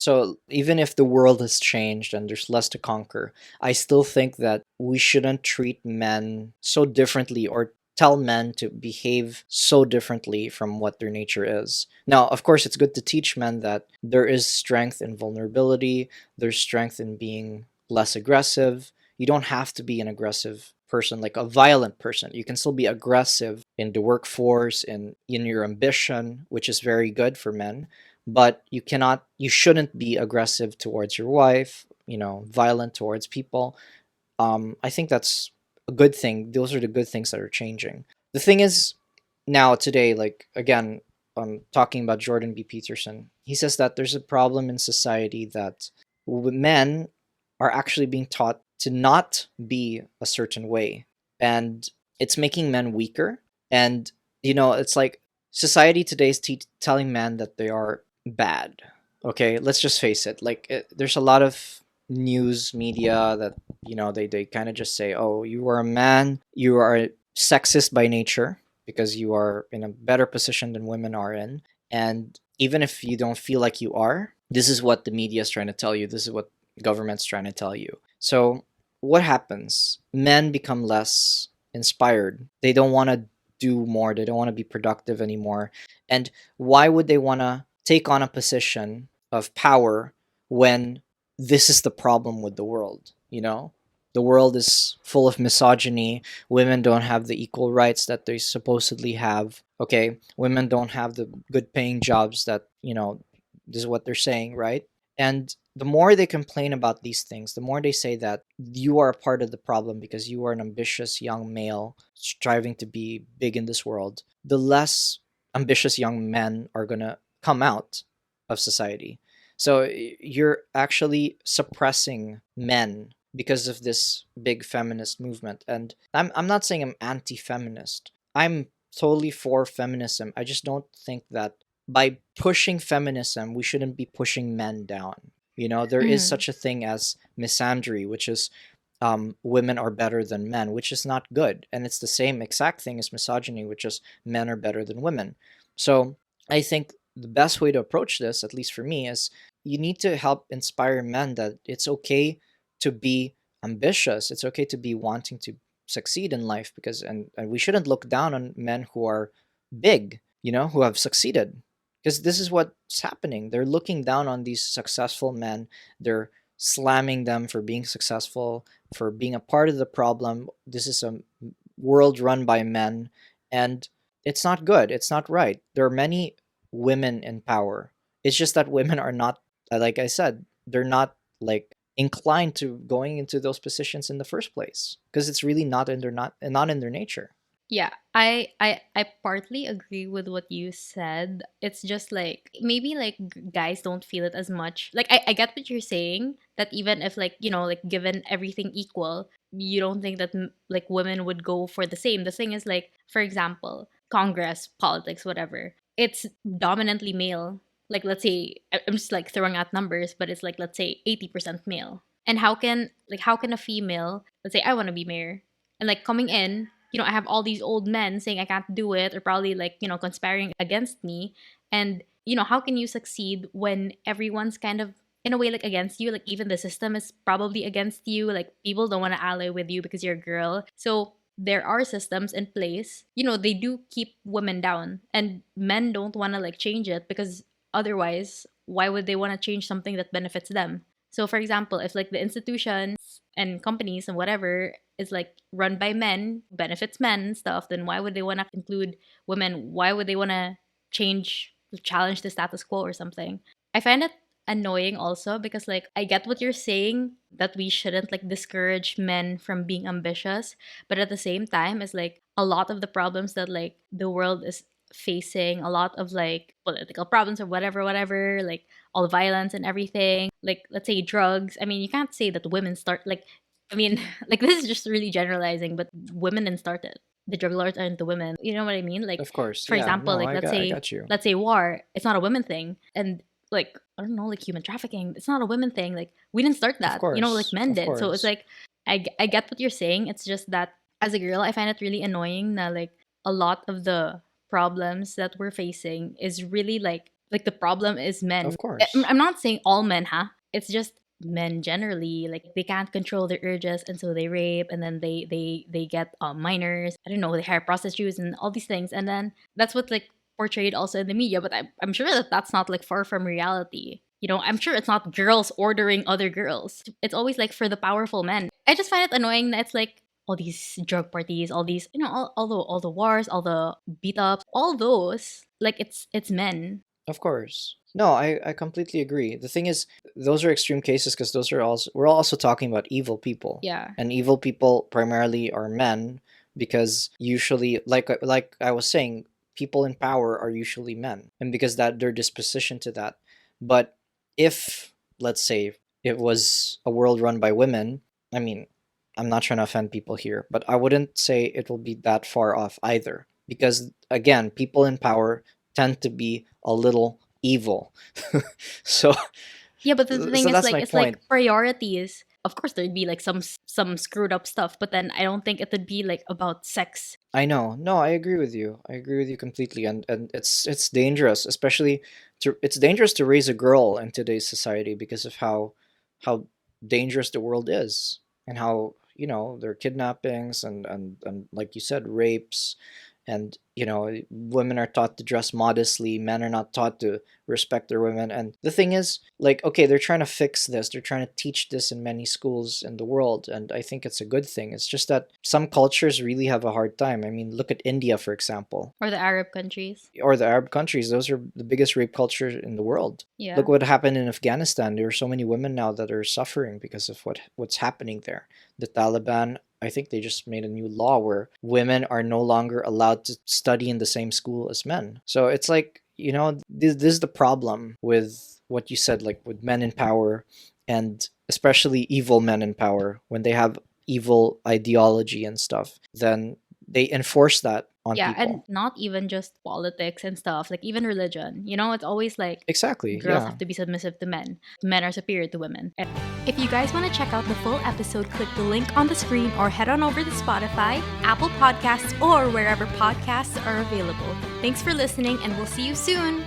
So even if the world has changed and there's less to conquer, I still think that we shouldn't treat men so differently or tell men to behave so differently from what their nature is. Now, of course, it's good to teach men that there is strength in vulnerability, there's strength in being less aggressive. You don't have to be an aggressive person, like a violent person. You can still be aggressive in the workforce and in your ambition, which is very good for men, but you shouldn't be aggressive towards your wife, violent towards people. I think that's a good thing. Those are the good things that are changing. The thing is, now today, like again, talking about Jordan B. Peterson, he says that there's a problem in society that men are actually being taught to not be a certain way, and it's making men weaker. And it's like society today is telling men that they are bad. Okay, let's just face it. Like there's a lot of news media that they kind of just say, oh, you are a man, you are sexist by nature because you are in a better position than women are in. And even if you don't feel like you are, this is what the media is trying to tell you, this is what government's trying to tell you. So what happens? Men become less inspired. They don't want to do more, they don't want to be productive anymore. And why would they want to take on a position of power when this is the problem with the world? The world is full of misogyny. Women don't have the equal rights that they supposedly have. Okay, women don't have the good paying jobs that this is what they're saying, right? And the more they complain about these things, the more they say that you are a part of the problem because you are an ambitious young male striving to be big in this world, the less ambitious young men are going to come out of society. So you're actually suppressing men because of this big feminist movement. And I'm not saying I'm anti-feminist. I'm totally for feminism. I just don't think that by pushing feminism, we shouldn't be pushing men down. There is Mm. such a thing as misandry, which is women are better than men, which is not good. And it's the same exact thing as misogyny, which is men are better than women. So I think the best way to approach this, at least for me, is you need to help inspire men that it's okay to be ambitious. It's okay to be wanting to succeed in life because and we shouldn't look down on men who are big, who have succeeded. Because this is what's happening. They're looking down on these successful men. They're slamming them for being successful, for being a part of the problem. This is a world run by men, and it's not good. It's not right. There are many women in power. It's just that women are not, like I said, they're not like inclined to going into those positions in the first place because it's really not in their nature. Yeah, I partly agree with what you said. It's just like maybe like guys don't feel it as much. Like I get what you're saying, that even if like, like given everything equal, you don't think that like women would go for the same. The thing is like, for example, Congress, politics, whatever. It's dominantly male. Like let's say I'm just like throwing out numbers, but it's like let's say 80% male. And how can a female, let's say I want to be mayor, and like coming in, I have all these old men saying I can't do it, or probably like, conspiring against me. And, how can you succeed when everyone's kind of in a way like against you? Like even the system is probably against you. Like people don't want to ally with you because you're a girl. So there are systems in place, they do keep women down, and men don't want to like change it because otherwise, why would they want to change something that benefits them? So for example, if like the institutions and companies and whatever is like run by men, benefits men and stuff, then why would they want to include women? Why would they want to challenge the status quo or something? I find it annoying also because like I get what you're saying, that we shouldn't like discourage men from being ambitious, but at the same time it's like a lot of the problems that like the world is facing, a lot of like political problems or whatever, like all the violence and everything, like let's say drugs. I mean, you can't say that women start like, I mean, like this is just really generalizing, but women didn't start it. The drug lords aren't the women. You know what I mean? Like, Of course, for yeah. example, No, like I got you. let's say war, it's not a women thing, and like I don't know, like human trafficking, it's not a women thing. Like we didn't start Of that. Like course, men of did. So it's course. like I get what you're saying. It's just that as a girl, I find it really annoying that like a lot of the problems that we're facing is really like Like the problem is men. Of course. I'm not saying all men, huh? It's just men generally, like they can't control their urges, and so they rape, and then they get minors. I don't know, they hire prostitutes and all these things, and then that's what like portrayed also in the media. But I'm sure that that's not like far from reality. You know, I'm sure it's not girls ordering other girls. It's always like for the powerful men. I just find it annoying that it's like all these drug parties, all these, you know, all the wars, all the beat ups, all those, like it's men. Of course. No, I completely agree. The thing is, those are extreme cases because those are also, we're also talking about evil people. Yeah. And evil people primarily are men because usually, like I was saying, people in power are usually men. And because that their disposition to that. But if, let's say, it was a world run by women, I mean, I'm not trying to offend people here, but I wouldn't say it will be that far off either. Because again, people in power tend to be a little evil. so Yeah, but the thing so is that's like my it's point. like priorities. Of course there'd be like some screwed up stuff, but then I don't think it would be like about sex. I know. No, I agree with you. I agree with you completely. And it's dangerous, especially it's dangerous to raise a girl in today's society because of how dangerous the world is and how, there are kidnappings and like you said, rapes, and women are taught to dress modestly, men are not taught to respect their women. And the thing is, like, okay, they're trying to fix this, they're trying to teach this in many schools in the world, and I think it's a good thing. It's just that some cultures really have a hard time. I mean, look at India, for example, Or the Arab countries. or the Arab countries. Those are the biggest rape culture in the world. Yeah. Look what happened in Afghanistan. There are so many women now that are suffering because of what's happening there. The Taliban, I think they just made a new law where women are no longer allowed to study in the same school as men. So it's like, this is the problem with what you said, like with men in power, and especially evil men in power. When they have evil ideology and stuff, then they enforce that on Yeah, and people. not even just politics and stuff, like even religion. You know, it's always like Exactly. girls Yeah. have to be submissive to men. Men are superior to women. If you guys want to check out the full episode, click the link on the screen or head on over to Spotify, Apple Podcasts, or wherever podcasts are available. Thanks for listening, and we'll see you soon.